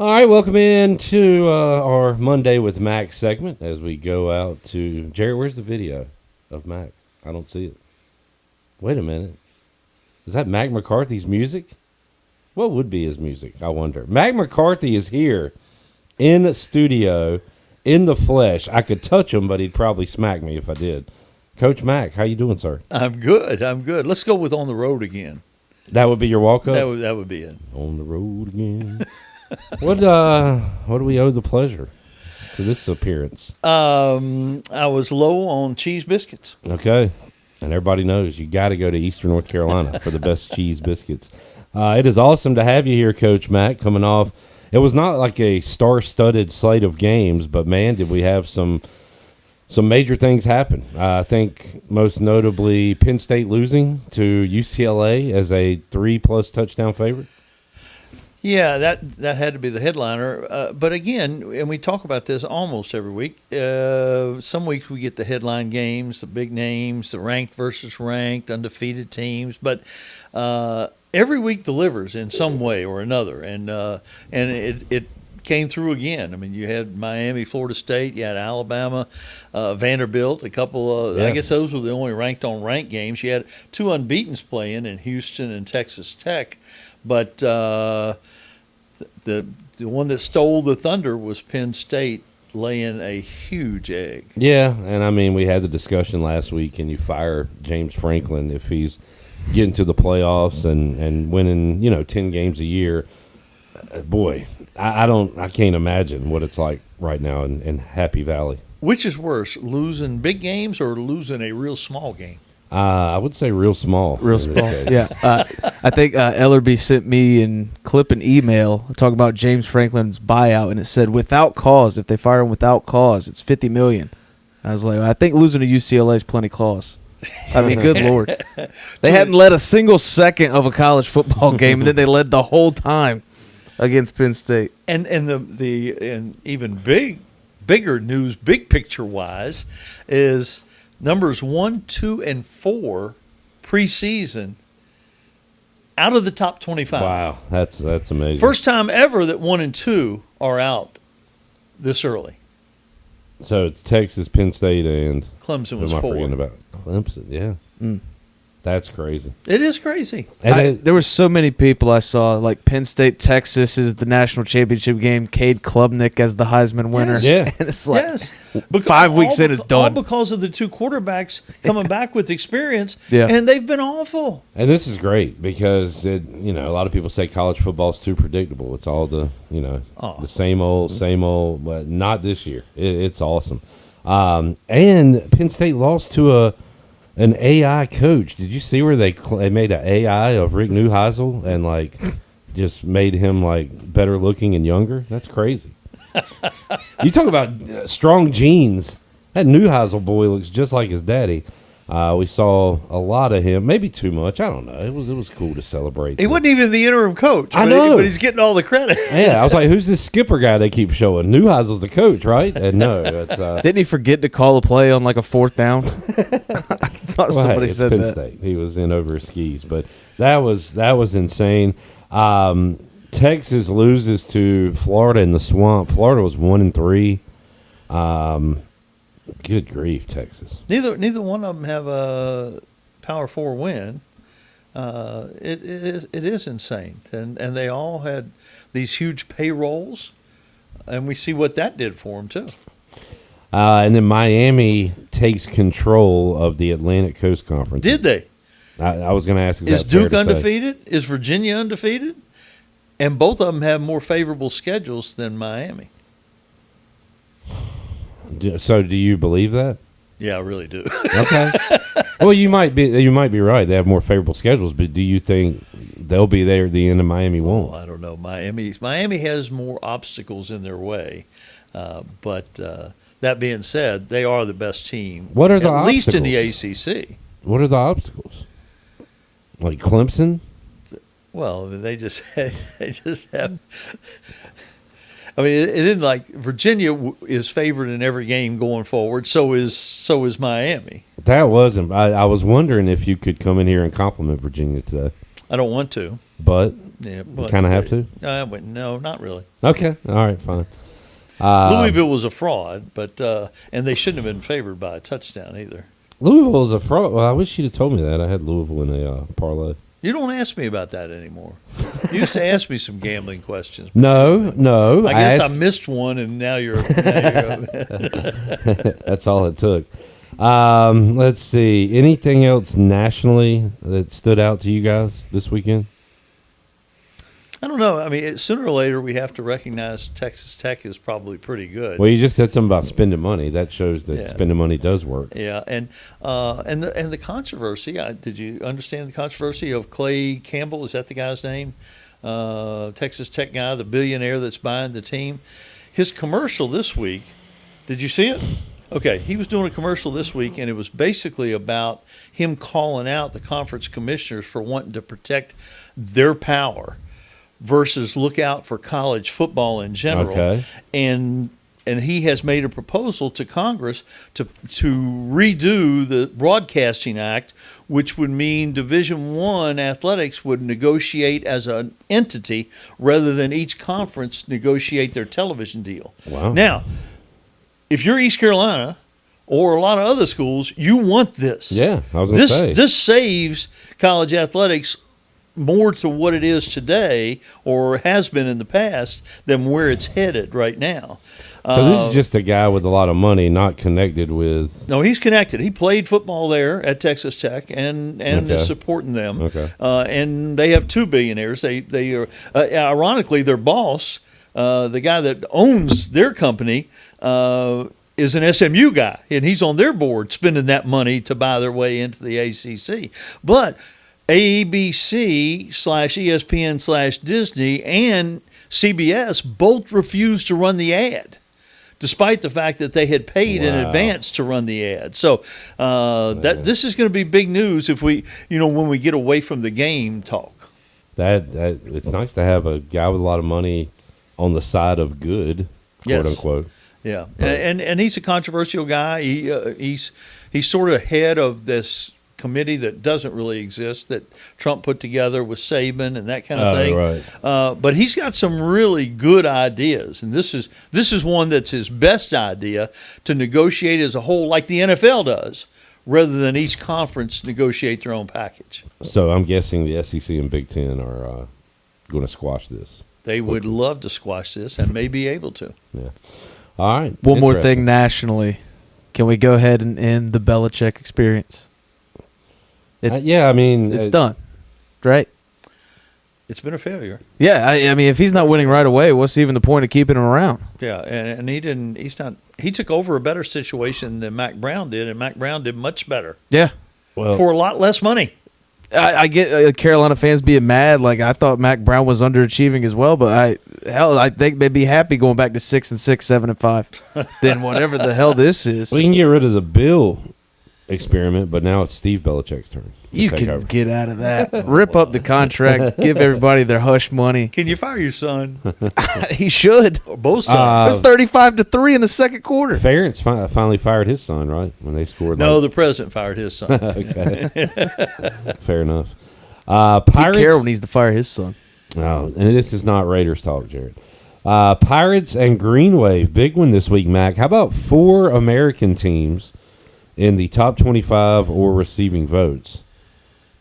All right, welcome in to our Monday with Mac segment as we go out to Jared. Where's the video of Mac? I don't see it. Wait a minute. Is that Mack McCarthy's music? What would be his music? I wonder. Mack McCarthy is here in the studio, in the flesh. I could touch him, but he'd probably smack me if I did. Coach Mack, how you doing, sir? I'm good. Let's go with On the Road again. That would be your walk-up? That would be it. On the road again. What do we owe the pleasure to this appearance? I was low on cheese biscuits. Okay. And everybody knows you got to go to Eastern North Carolina for the best cheese biscuits. It is awesome to have you here, Coach Mack, coming off. It was not like a star-studded slate of games, but, man, did we have some major things happen. I think most notably Penn State losing to UCLA as a 3+ touchdown favorite. Yeah, that had to be the headliner. But again, and we talk about this almost every week, some weeks we get the headline games, the big names, the ranked versus ranked, undefeated teams. But every week delivers in some way or another. And it came through again. I mean, you had Miami, Florida State, you had Alabama, Vanderbilt, a couple of, I guess those were the only ranked on ranked games. You had two unbeatens playing in Houston and Texas Tech. But the one that stole the thunder was Penn State laying a huge egg. Yeah, and I mean, we had the discussion last week, can you fire James Franklin if he's getting to the playoffs and winning, 10 games a year? Boy, I can't imagine what it's like right now in Happy Valley. Which is worse, losing big games or losing a real small game? I would say real small. Real small, yeah. I think Ellerby sent me an email talking about James Franklin's buyout, and it said without cause. If they fire him without cause, it's $50 million. I was like, I think losing to UCLA is plenty cause. I mean, good Lord. They hadn't led a single second of a college football game, and then they led the whole time against Penn State. And even bigger news, big picture wise, is numbers 1, 2, and 4 preseason out of the top 25. Wow, that's amazing. First time ever that 1 and 2 are out this early. So it's Texas, Penn State, and Clemson was who am I 4. forgetting about? Clemson, yeah. That's crazy. It is crazy. There were so many people I saw, like Penn State, Texas is the national championship game. Cade Klubnik as the Heisman winner. Yes. Yeah. And it's like Yes. 5 weeks in, it's done. All because of the two quarterbacks coming back with experience, Yeah. and they've been awful. And this is great because a lot of people say college football is too predictable. It's all the same old, but not this year. It's awesome. And Penn State lost to an AI coach. Did you see where they made an AI of Rick Neuheisel and just made him better looking and younger? That's crazy. You talk about strong genes. That Neuheisel boy looks just like his daddy. We saw a lot of him, maybe too much. I don't know. It was cool to celebrate. He wasn't even the interim coach. I know, but he's getting all the credit. Yeah, I was like, who's this skipper guy they keep showing? Neuheisel's the coach, right? And no, it's Didn't he forget to call a play on a 4th down? I thought somebody said Penn that. State. He was in over his skis, but that was insane. Texas loses to Florida in the swamp. Florida was 1-3. Good grief, Texas. Neither one of them have a Power 4 win. It is insane, and they all had these huge payrolls, and we see what that did for them too. And then Miami takes control of the Atlantic Coast Conference. Did they? I was going to ask. Is Duke undefeated? Is Virginia undefeated? And both of them have more favorable schedules than Miami. So, do you believe that? Yeah, I really do. Okay. Well, you might be right. They have more favorable schedules, but do you think they'll be there at the end and Miami won't? I don't know. Miami has more obstacles in their way, but that being said, they are the best team. What are the at least in the obstacles? ACC? What are the obstacles? Like Clemson? Well, they just have. I mean, it isn't like Virginia is favored in every game going forward. So is Miami. That wasn't. I was wondering if you could come in here and compliment Virginia today. I don't want to. But Yeah, you kind of have to? No, not really. Okay. All right, fine. Louisville was a fraud, but and they shouldn't have been favored by a touchdown either. Louisville is a fraud. Well, I wish you'd have told me that. I had Louisville in a parlay. You don't ask me about that anymore. You used to ask me some gambling questions. No. I guess I missed one, and now you're That's all it took. Let's see. Anything else nationally that stood out to you guys this weekend? I don't know. I mean, sooner or later, we have to recognize Texas Tech is probably pretty good. Well, you just said something about spending money. That shows that spending money does work. Yeah, and the controversy. Did you understand the controversy of Clay Campbell? Is that the guy's name? Texas Tech guy, the billionaire that's buying the team. His commercial this week. Did you see it? Okay, he was doing a commercial this week, and it was basically about him calling out the conference commissioners for wanting to protect their power versus look out for college football in general. Okay. And he has made a proposal to Congress to redo the Broadcasting Act, which would mean Division I athletics would negotiate as an entity rather than each conference negotiate their television deal. Wow. Now, if you're East Carolina or a lot of other schools, you want this. Yeah, I was going to say. This saves college athletics more to what it is today or has been in the past than where it's headed right now. So this is just a guy with a lot of money, not connected with... No, he's connected. He played football there at Texas Tech and is supporting them. Okay. And they have two billionaires. They are ironically, their boss, the guy that owns their company, is an SMU guy, and he's on their board spending that money to buy their way into the ACC. But ABC/ESPN/Disney and CBS both refused to run the ad, despite the fact that they had paid in advance to run the ad. So that this is going to be big news if we, when we get away from the game talk. That it's nice to have a guy with a lot of money on the side of good, quote unquote. Yeah, and he's a controversial guy. He's sort of head of this committee that doesn't really exist that Trump put together with Saban and that kind of thing. Right. But he's got some really good ideas, and this is one that's his best idea, to negotiate as a whole, like the NFL does, rather than each conference negotiate their own package. So I'm guessing the SEC and Big Ten are going to squash this. They would love to squash this and may be able to. Yeah. All right. One more thing nationally. Can we go ahead and end the Belichick experience? It's done, right? It's been a failure. Yeah, I mean, if he's not winning right away, what's even the point of keeping him around? Yeah, and he didn't. He's not. He took over a better situation than Mack Brown did, and Mack Brown did much better. Yeah, for a lot less money. I get Carolina fans being mad. Like, I thought Mack Brown was underachieving as well, but I think they'd be happy going back to 6-6, 7-5 than whatever the hell this is. We can get rid of the Bill experiment, but now it's Steve Belichick's turn. You can get out of that. Rip up the contract. Give everybody their hush money. Can you fire your son? He should. Or both sons. That's 35-3 in the second quarter. Ferentz finally fired his son, right? When they scored. No, the president fired his son. Okay. Fair enough. Pirates. Pete Carroll needs to fire his son. Oh, and this is not Raiders talk, Jared. Pirates and Green Wave. Big one this week, Mac. How about 4 American teams in the top 25 or receiving votes?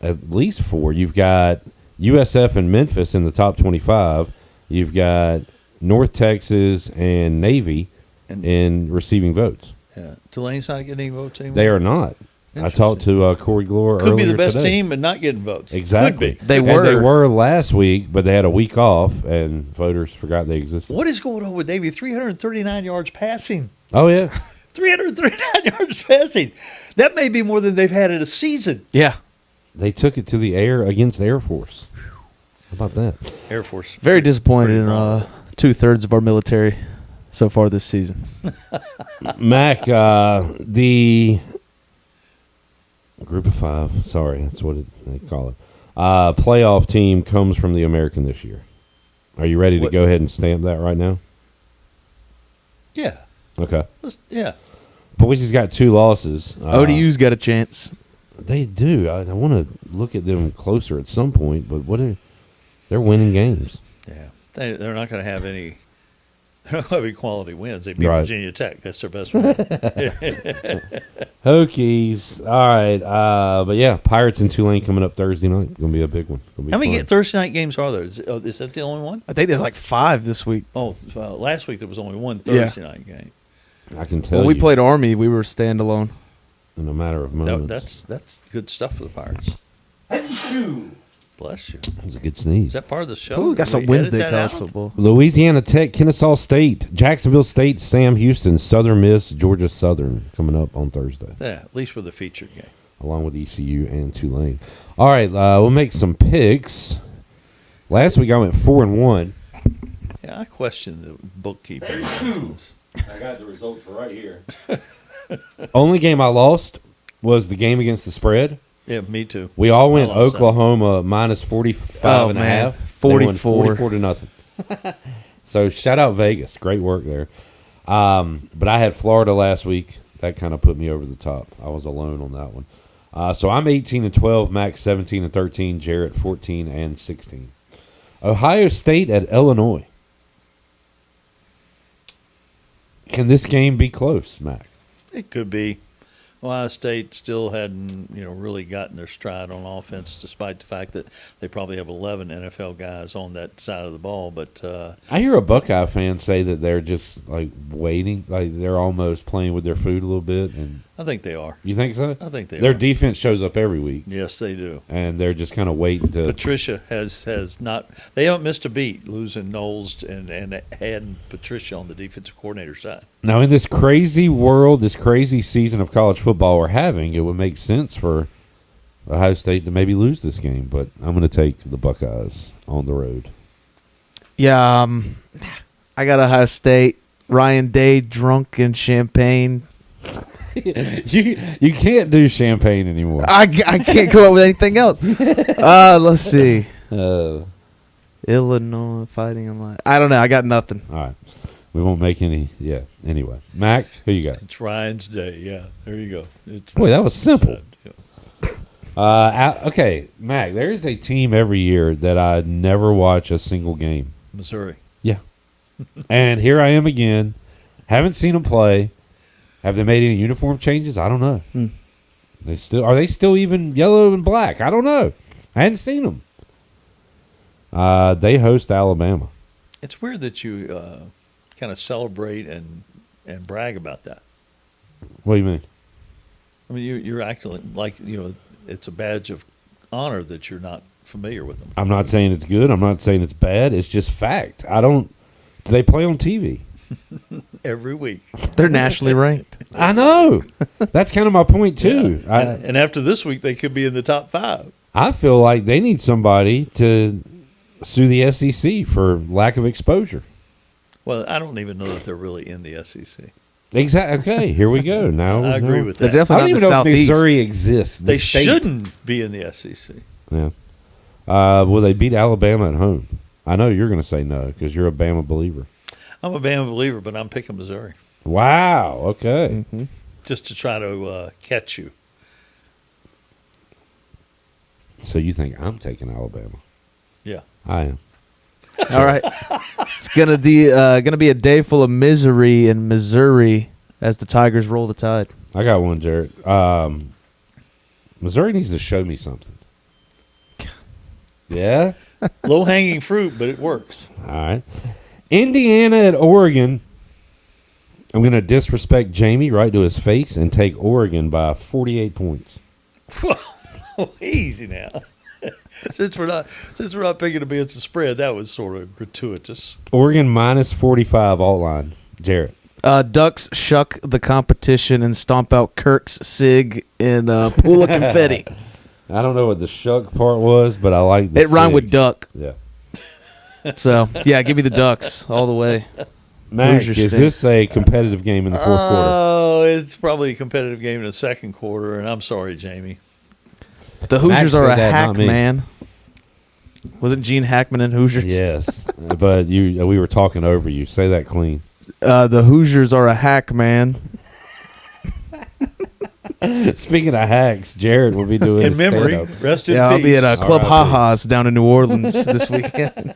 At least 4. You've got USF and Memphis in the top 25. You've got North Texas and Navy in receiving votes. Yeah, Tulane's not getting any votes anymore. They are not. I talked to Corey Glore earlier today. Could be the best today. team, but not getting votes. Exactly. Could be. They were last week, but they had a week off, and voters forgot they existed. What is going on with Navy? 339 yards passing. Oh, yeah. 339 yards passing. That may be more than they've had in a season. Yeah. They took it to the air against Air Force. How about that? Air Force. Very disappointed in 2/3 of our military so far this season. Mac, the Group of 5, sorry, that's what they call it, playoff team comes from the American this year. Are you ready to go ahead and stamp that right now? Yeah. Okay. Yeah. Boise's got 2 losses. ODU's got a chance. They do. I want to look at them closer at some point, but they're winning games. Yeah, they're not going to have any. They're not going to be quality wins. They beat Right. Virginia Tech. That's their best win. Hokies. All right. But yeah, Pirates and Tulane coming up Thursday night. Going to be a big one. Gonna be How many fun. Thursday night games are there? Is that the only one? I think there's like 5 this week. Oh, last week there was only one Thursday night game. I can tell When we you. played Army, we were standalone. In a matter of moments. That's good stuff for the Pirates. Bless you. That was a good sneeze. Is that part of the show? Ooh, got Did some we Wednesday edit that college out? football. Louisiana Tech, Kennesaw State, Jacksonville State, Sam Houston, Southern Miss, Georgia Southern coming up on Thursday, Yeah, at least for the featured game. along with ECU and Tulane. All right, we'll make some picks. Last week I went 4-1. Yeah, I question the bookkeeping. I got the results right here. Only game I lost was the game against the spread. Yeah, me too. We all went I lost that. Oklahoma minus 45 and a man. half. They won 44. 44 to nothing. So shout out Vegas. Great work there. But I had Florida last week. That kind of put me over the top. I was alone on that one. So I'm 18-12, Max 17-13, Jarrett 14-16. Ohio State at Illinois. Can this game be close, Mac? It could be. Ohio State still hadn't, really gotten their stride on offense, despite the fact that they probably have 11 NFL guys on that side of the ball. But I hear a Buckeye fan say that they're just like waiting, like they're almost playing with their food a little bit. And I think they are. you think so? I think they Their are. defense shows up every week, Yes, they do. and they're just kind of waiting to. Patricia has not. They haven't missed a beat losing Knowles and adding Patricia on the defensive coordinator side. Now, in this crazy world, this crazy season of college football we're having, it would make sense for Ohio State to maybe lose this game. But I'm going to take the Buckeyes on the road. Yeah, I got Ohio State. Ryan Day drunk in Champagne. you can't do champagne anymore. I can't come up with anything else. Let's see. Illinois fighting in line. I don't know. I got nothing. All right. We won't make any. Yeah. Anyway, Mac, who you got? It's Ryan's day. Yeah, there you go. It's Boy, that was simple. Yeah. Okay, Mac, there is a team every year that I never watch a single game. Missouri. Yeah. And here I am again. Haven't seen them play. Have they made any uniform changes? I don't know. Are they still even yellow and black? I don't know. I hadn't seen them. They host Alabama. It's weird that you kind of celebrate and brag about that. What do you mean? I mean, you're acting like it's a badge of honor that you're not familiar with them. I'm not saying it's good. I'm not saying it's bad. It's just fact. Do they play on TV? Every week. They're nationally ranked. I know. That's kind of my point, too. Yeah. And after this week, they could be in the top 5. I feel like they need somebody to sue the SEC for lack of exposure. Well, I don't even know that they're really in the SEC. Exactly. Okay, here we go. Now I agree with They're that. I definitely don't not even the know if Southeast. Missouri exists. The They state. shouldn't be in the SEC. Yeah. Will they beat Alabama at home? I know you're going to say no because you're a Bama believer. I'm a Bama believer, but I'm picking Missouri Wow. Okay. just to try to catch you. So you think I'm taking Alabama? Yeah. I am. All right. It's gonna be a day full of misery in Missouri as the Tigers roll the tide. I got one, Jared. Missouri needs to show me something. Yeah? Low hanging fruit, but it works. All right. Indiana at Oregon. I'm going to disrespect Jamie right to his face and take Oregon by 48 points. Easy now. Since we're not picking against the spread, that was sort of gratuitous. Oregon minus 45 alt line. Jarrett. Ducks shuck the competition and stomp out Kirk's sig in a pool of confetti. I don't know what the shuck part was, but I like the It rhymed with sig. duck. Yeah. So, yeah, give me the Ducks all the way. Max, Hoosier is stink. this a competitive game in the fourth quarter? Oh, it's probably a competitive game in the second quarter, and I'm sorry, Jamie. The Hoosiers are said a that, hack not me. man. Wasn't Gene Hackman in Hoosiers? Yes, but we were talking over you. Say that clean. The Hoosiers are a hack man. Speaking of hacks, Jared will be doing In his memory, stand-up. rest in Yeah, peace. I'll be at Club R.I.P. Ha-Ha's down in New Orleans this weekend.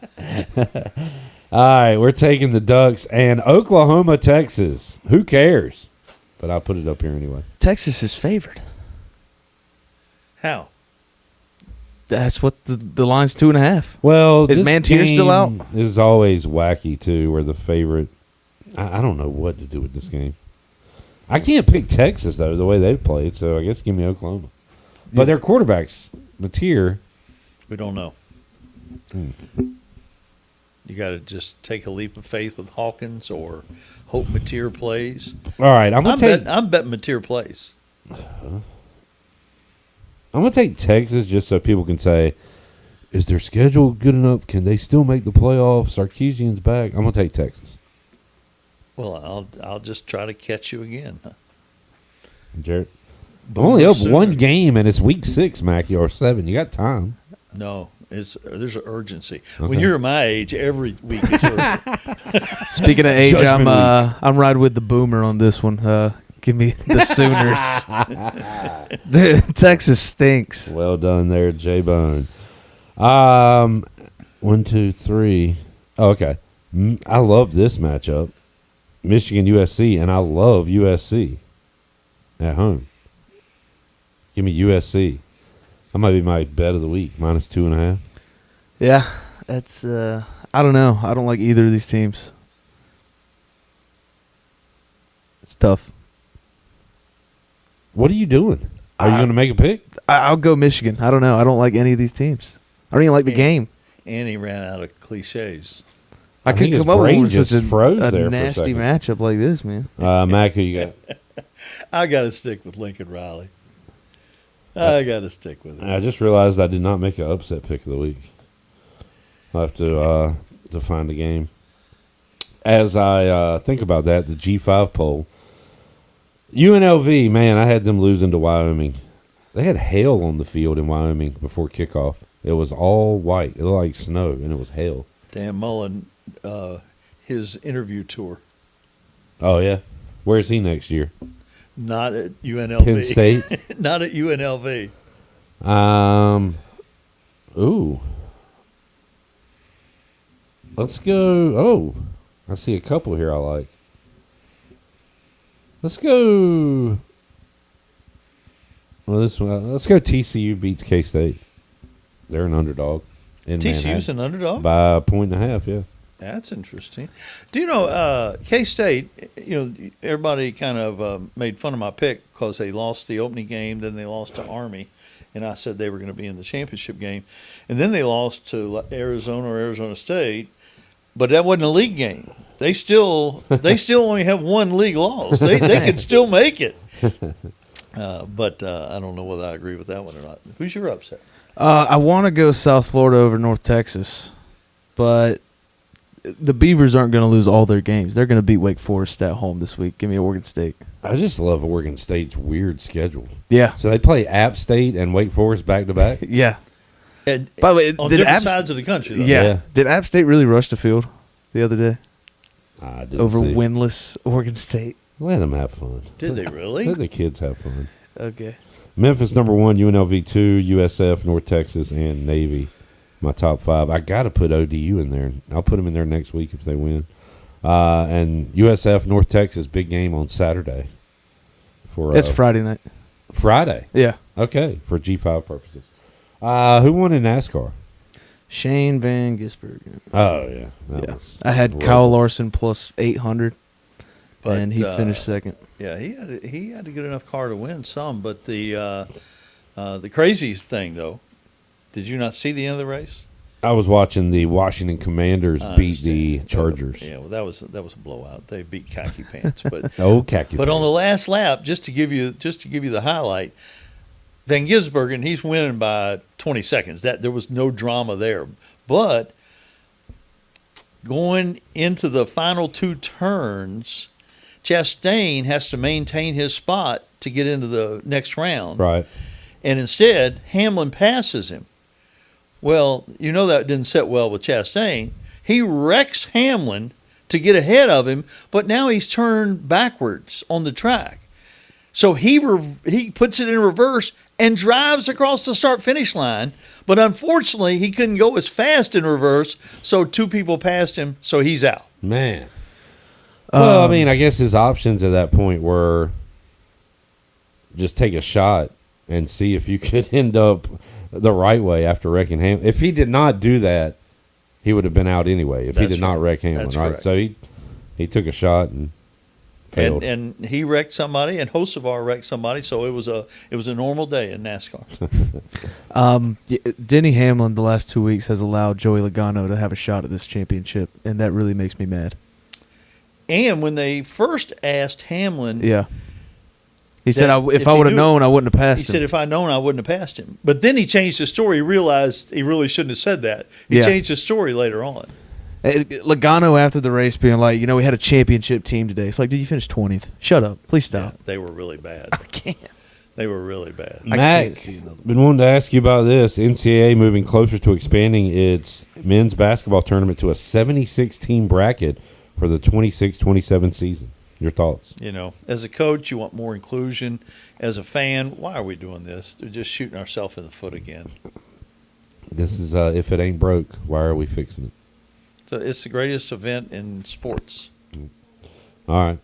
All right, we're taking the Ducks and Oklahoma, Texas. Who cares? But I'll put it up here anyway. Texas is favored. How? That's what the line's 2.5. Well, Is this Mantier still out? game is always wacky too, where the favorite. I don't know what to do with this game. I can't pick Texas though, the way they've played. So I guess give me Oklahoma. But their quarterbacks, Mateer. We don't know. You got to just take a leap of faith with Hawkins or hope Mateer plays. All right, I'm betting Mateer plays. I'm gonna take Texas just so people can say, is their schedule good enough? Can they still make the playoffs? Sarkisian's back. I'm gonna take Texas. Well, I'll just try to catch you again. Jared, I'm only up one game, and it's week 6, Mackie, or 7. You got time. No, there's an urgency. Okay. When you're my age, every week is urgent. Speaking of age, Judgment I'm riding with the boomer on this one. Give me the Sooners. Dude, Texas stinks. Well done there, J-Bone. 1, 2, 3. Oh, okay. I love this matchup. Michigan, USC, and I love USC at home. Give me USC. That might be my bet of the week, -2.5. Yeah, that's. I don't know. I don't like either of these teams. It's tough. What are you doing? Are you going to make a pick? I'll go Michigan. I don't know. I don't like any of these teams. I don't even like the game. And he ran out of cliches. I think couldn't his come up brain with just such froze a there for a nasty second. matchup like this, man. Mac, who you got? I got to stick with Lincoln Riley. I got to stick with it. I just realized I did not make an upset pick of the week. I'll have to find a game. As I think about that, the G5 poll, UNLV, man, I had them losing to Wyoming. They had hail on the field in Wyoming before kickoff. It was all white. It looked like snow, and it was hail. Dan Mullen, his interview tour. Oh, yeah? Where's he next year? Not at UNLV. Penn State? Not at UNLV. Ooh. Let's go. Oh, I see a couple here I like. Let's go. Well, this one. Let's go. TCU beats K-State. They're an underdog. In TCU's Manhattan. an underdog? By 1.5. Yeah. That's interesting. Do you know K-State, everybody kind of made fun of my pick because they lost the opening game, then they lost to Army, and I said they were going to be in the championship game. And then they lost to Arizona or Arizona State, but that wasn't a league game. They still only have one league loss. They could still make it. But I don't know whether I agree with that one or not. Who's your upset? I want to go South Florida over North Texas, but the Beavers aren't going to lose all their games. They're going to beat Wake Forest at home this week. Give me Oregon State. I just love Oregon State's weird schedule. Yeah. So they play App State and Wake Forest back to back. Yeah. And, By the way, on did different App sides of the country, though. Yeah. Did App State really rush the field the other day I didn't over see. winless Oregon State? Let them have fun. Did they really? Let the kids have fun. Okay. Memphis #1, UNLV 2, USF, North Texas, and Navy. My top 5. I got to put ODU in there. I'll put them in there next week if they win. And USF, North Texas, big game on Saturday. That's Friday night. Friday. Yeah. Okay, for G5 purposes. Who won in NASCAR? Shane Van Gisbergen. Oh, yeah. Yeah. I had Kyle Larson plus 800, But, and he finished second. Yeah, he had a good enough car to win some. But the craziest thing, though, did you not see the end of the race? I was watching the Washington Commanders beat the Chargers. Yeah, well, that was a blowout. They beat Khaki Pants, but khaki. But on the last lap, just to give you the highlight, Van Gisbergen, he's winning by 20 seconds. That there was no drama there. But going into the final 2 turns, Chastain has to maintain his spot to get into the next round. Right. And instead, Hamlin passes him. Well, that didn't sit well with Chastain. He wrecks Hamlin to get ahead of him, but now he's turned backwards on the track. So he puts it in reverse and drives across the start-finish line. But unfortunately, he couldn't go as fast in reverse, so 2 people passed him, so he's out. Man. Well, I mean, I guess his options at that point were just take a shot and see if you could end up the right way after wrecking Hamlin. If he did not do that, he would have been out anyway. If he did not wreck Hamlin, That's right? correct. So he took a shot and failed. And he wrecked somebody, and Hocevar wrecked somebody. So it was a normal day in NASCAR. Denny Hamlin the last 2 weeks has allowed Joey Logano to have a shot at this championship, and that really makes me mad. And when they first asked Hamlin, Yeah. He said, if I he would have knew- known, I wouldn't have passed he him. said, if I'd known, I wouldn't have passed him. But then he changed his story. He realized he really shouldn't have said that. He Yeah. changed his story later on. Logano after the race being like, we had a championship team today. It's like, did you finish 20th? Shut up. Please stop. Yeah, they were really bad. I can't. They were really bad. I Mac, can't see another. been wanting to ask you about this. NCAA moving closer to expanding its men's basketball tournament to a 76-team bracket for the 26-27 season. Your thoughts? As a coach, you want more inclusion. As a fan, why are we doing this? They're just shooting ourselves in the foot again. This is if it ain't broke, why are we fixing it? So it's the greatest event in sports. All right.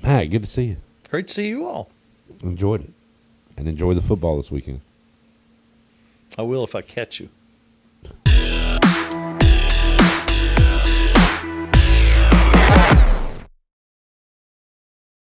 Matt, good to see you. Great to see you all. Enjoyed it. And enjoy the football this weekend. I will if I catch you.